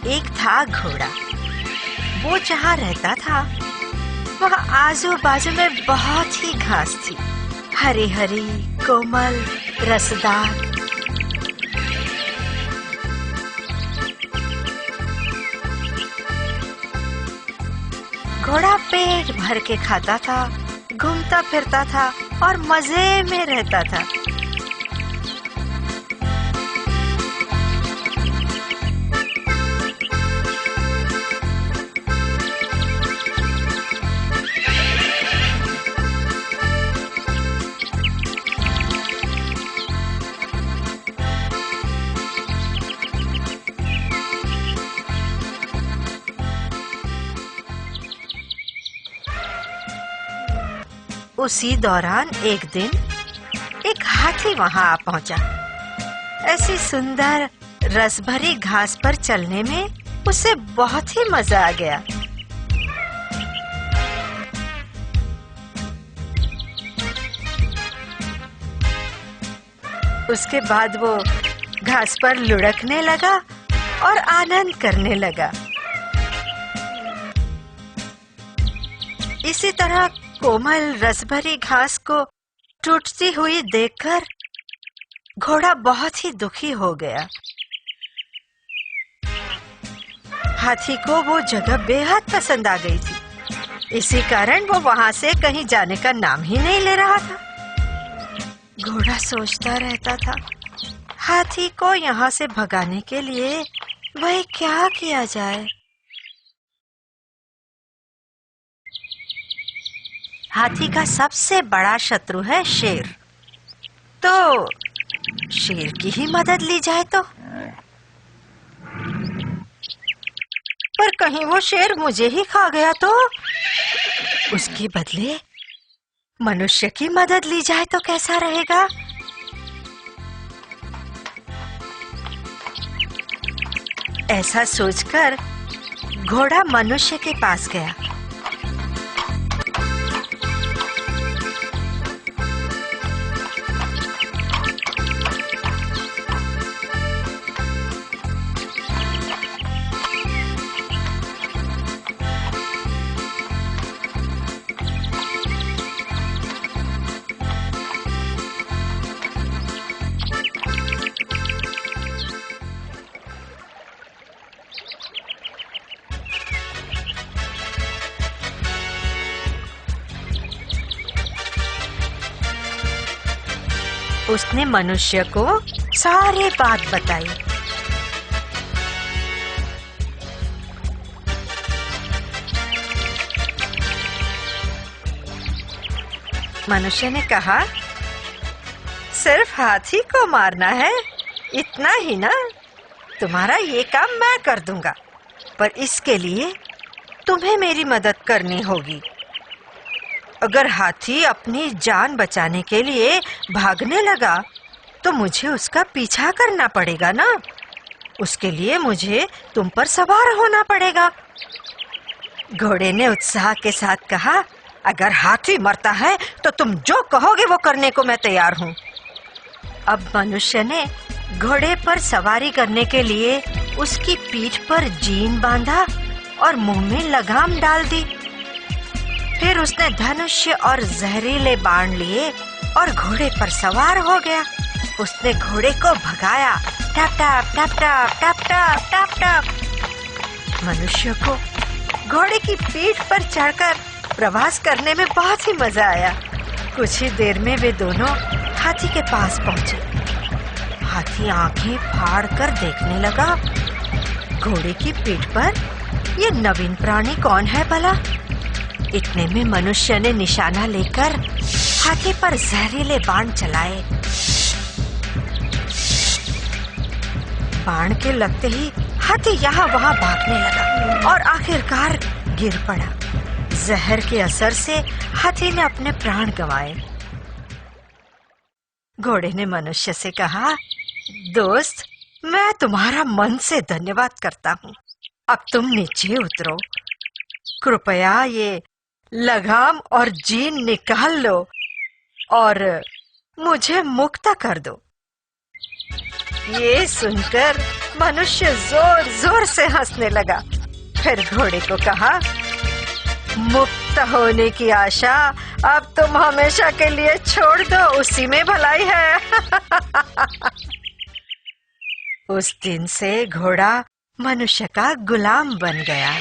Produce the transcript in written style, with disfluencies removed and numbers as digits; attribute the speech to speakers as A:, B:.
A: एक था घोड़ा। वो जहाँ रहता था वहाँ आजू बाजू में बहुत ही घास थी, हरी हरी, कोमल, रसदार। घोड़ा पेट भर के खाता था, घूमता फिरता था और मजे में रहता था। उसी दौरान एक दिन एक हाथी वहां आ पहुंचा। ऐसी सुंदर रस भरी घास पर चलने में उसे बहुत ही मजा आ गया। उसके बाद वो घास पर लुढ़कने लगा और आनंद करने लगा। इसी तरह कोमल रसभरी घास को टूटती हुई देखकर घोड़ा बहुत ही दुखी हो गया। हाथी को वो जगह बेहद पसंद आ गई थी, इसी कारण वो वहां से कहीं जाने का नाम ही नहीं ले रहा था। घोड़ा सोचता रहता था, हाथी को यहाँ से भगाने के लिए वह क्या किया जाए। हाथी का सबसे बड़ा शत्रु है शेर, तो शेर की ही मदद ली जाए तो। पर कहीं वो शेर मुझे ही खा गया तो उसके बदले मनुष्य की मदद ली जाए तो कैसा रहेगा। ऐसा सोचकर घोड़ा मनुष्य के पास गया। उसने मनुष्य को सारी बात बताई। मनुष्य ने कहा, सिर्फ हाथी को मारना है, इतना ही ना? तुम्हारा ये काम मैं कर दूंगा, पर इसके लिए तुम्हें मेरी मदद करनी होगी। अगर हाथी अपनी जान बचाने के लिए भागने लगा तो मुझे उसका पीछा करना पड़ेगा ना। उसके लिए मुझे तुम पर सवार होना पड़ेगा। घोड़े ने उत्साह के साथ कहा, अगर हाथी मरता है तो तुम जो कहोगे वो करने को मैं तैयार हूँ। अब मनुष्य ने घोड़े पर सवारी करने के लिए उसकी पीठ पर जीन बांधा और मुंह में लगाम डाल दी। फिर उसने धनुष्य और जहरीले बाण लिए और घोड़े पर सवार हो गया। उसने घोड़े को भगाया, टप टप टप टप टप टप टप टप। मनुष्य को घोड़े की पीठ पर चढ़कर प्रवास करने में बहुत ही मजा आया। कुछ ही देर में वे दोनों हाथी के पास पहुंचे। हाथी आंखें फाड़ कर देखने लगा, घोड़े की पीठ पर ये नवीन प्राणी कौन है भला? इतने में मनुष्य ने निशाना लेकर हाथी पर जहरीले बाण चलाए। बाण के लगते ही हाथी यहाँ वहाँ भागने लगा और आखिरकार गिर पड़ा। जहर के असर से हाथी ने अपने प्राण गंवाए। घोड़े ने मनुष्य से कहा, दोस्त, मैं तुम्हारा मन से धन्यवाद करता हूँ। अब तुम नीचे उतरो। कृपया ये लगाम और जीन निकाल लो और मुझे मुक्त कर दो। ये सुनकर मनुष्य जोर जोर से हंसने लगा। फिर घोड़े को कहा, मुक्त होने की आशा अब तुम हमेशा के लिए छोड़ दो, उसी में भलाई है। उस दिन से घोड़ा मनुष्य का गुलाम बन गया।